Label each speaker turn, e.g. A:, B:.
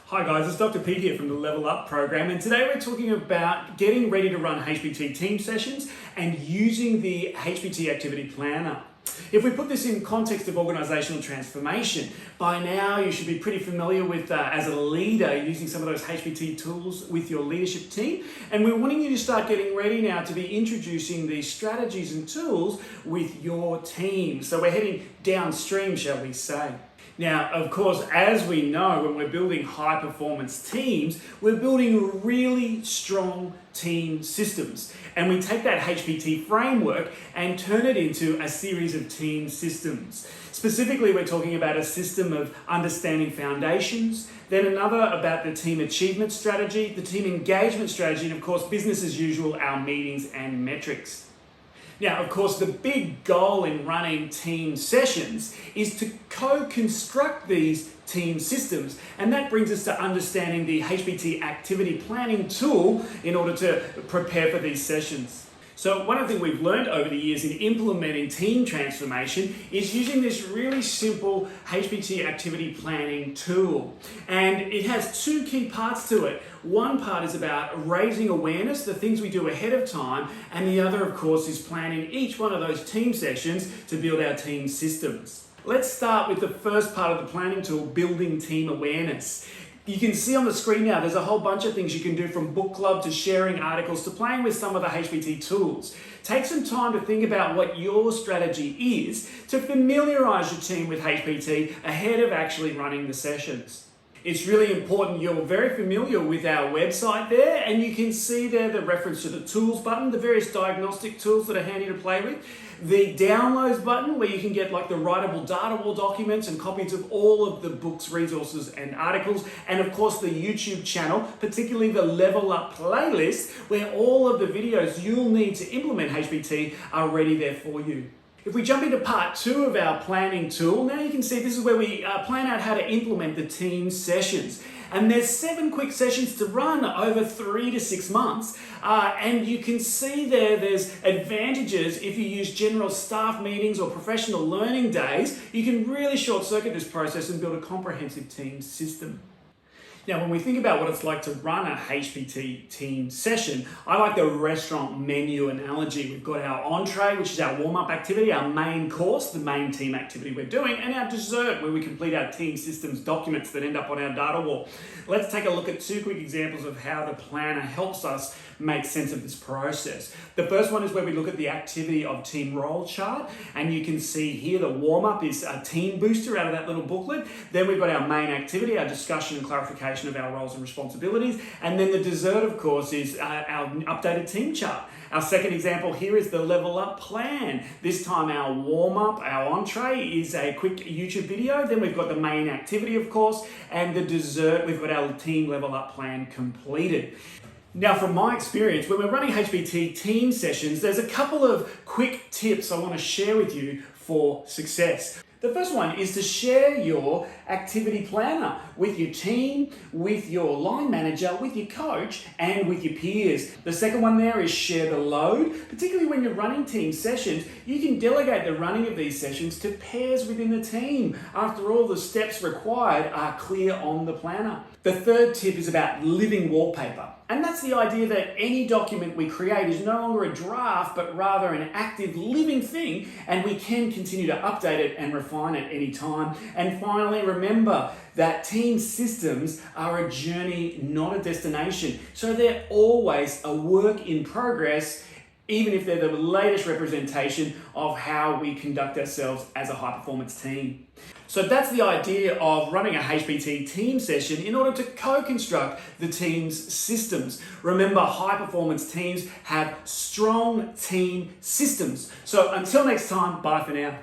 A: Hi guys, it's Dr. Pete here from the Level Up program, and today we're talking about getting ready to run HPT team sessions and using the HPT activity planner. If we put this in context of organisational transformation, by now you should be pretty familiar with, as a leader, using some of those HPT tools with your leadership team. And we're wanting you to start getting ready now to be introducing these strategies and tools with your team. So we're heading downstream, shall we say. Now, of course, as we know, when we're building high-performance teams, we're building really strong team systems. And we take that HPT framework and turn it into a series of team systems. Specifically, we're talking about a system of understanding foundations, then another about the team achievement strategy, the team engagement strategy, and of course, business as usual, our meetings and metrics. Now, of course, the big goal in running team sessions is to co-construct these team systems, and that brings us to understanding the HPT activity planning tool in order to prepare for these sessions. So one of the things we've learned over the years in implementing team transformation is using this really simple HPT activity planning tool. And it has two key parts to it. One part is about raising awareness, the things we do ahead of time, and the other, of course, is planning each one of those team sessions to build our team systems. Let's start with the first part of the planning tool, building team awareness. You can see on the screen now, there's a whole bunch of things you can do, from book club to sharing articles to playing with some of the HPT tools. Take some time to think about what your strategy is to familiarize your team with HPT ahead of actually running the sessions. It's really important you're very familiar with our website there, and you can see there the reference to the tools button, the various diagnostic tools that are handy to play with, the downloads button where you can get like the writable data wall documents and copies of all of the books, resources and articles, and of course the YouTube channel, particularly the Level Up playlist, where all of the videos you'll need to implement HPT are ready there for you. If we jump into part 2 of our planning tool, now you can see this is where we plan out how to implement the team sessions. And there's 7 quick sessions to run over 3 to 6 months. And you can see there's advantages if you use general staff meetings or professional learning days. You can really short circuit this process and build a comprehensive team system. Now, when we think about what it's like to run a HPT team session, I like the restaurant menu analogy. We've got our entree, which is our warm-up activity, our main course, the main team activity we're doing, and our dessert, where we complete our team systems documents that end up on our data wall. Let's take a look at 2 quick examples of how the planner helps us make sense of this process. The first one is where we look at the activity of team role chart, and you can see here the warm-up is a team booster out of that little booklet. Then we've got our main activity, our discussion and clarification of our roles and responsibilities, and then the dessert, of course, is our updated team chart. Our second example here is the Level Up plan. This time our warm-up, our entree, is a quick YouTube video. Then we've got the main activity, of course, and the dessert, we've got our team Level Up plan completed. Now, from my experience, when we're running HPT team sessions, there's a couple of quick tips I want to share with you for success. The first one is to share your activity planner with your team, with your line manager, with your coach, and with your peers. The second one there is share the load. Particularly when you're running team sessions, you can delegate the running of these sessions to pairs within the team. After all, the steps required are clear on the planner. The third tip is about living wallpaper. And that's the idea that any document we create is no longer a draft, but rather an active living thing, and we can continue to update it and refine it any time. And finally, remember that team systems are a journey, not a destination. So they're always a work in progress, even if they're the latest representation of how we conduct ourselves as a high-performance team. So that's the idea of running a HPT team session in order to co-construct the team's systems. Remember, high-performance teams have strong team systems. So until next time, bye for now.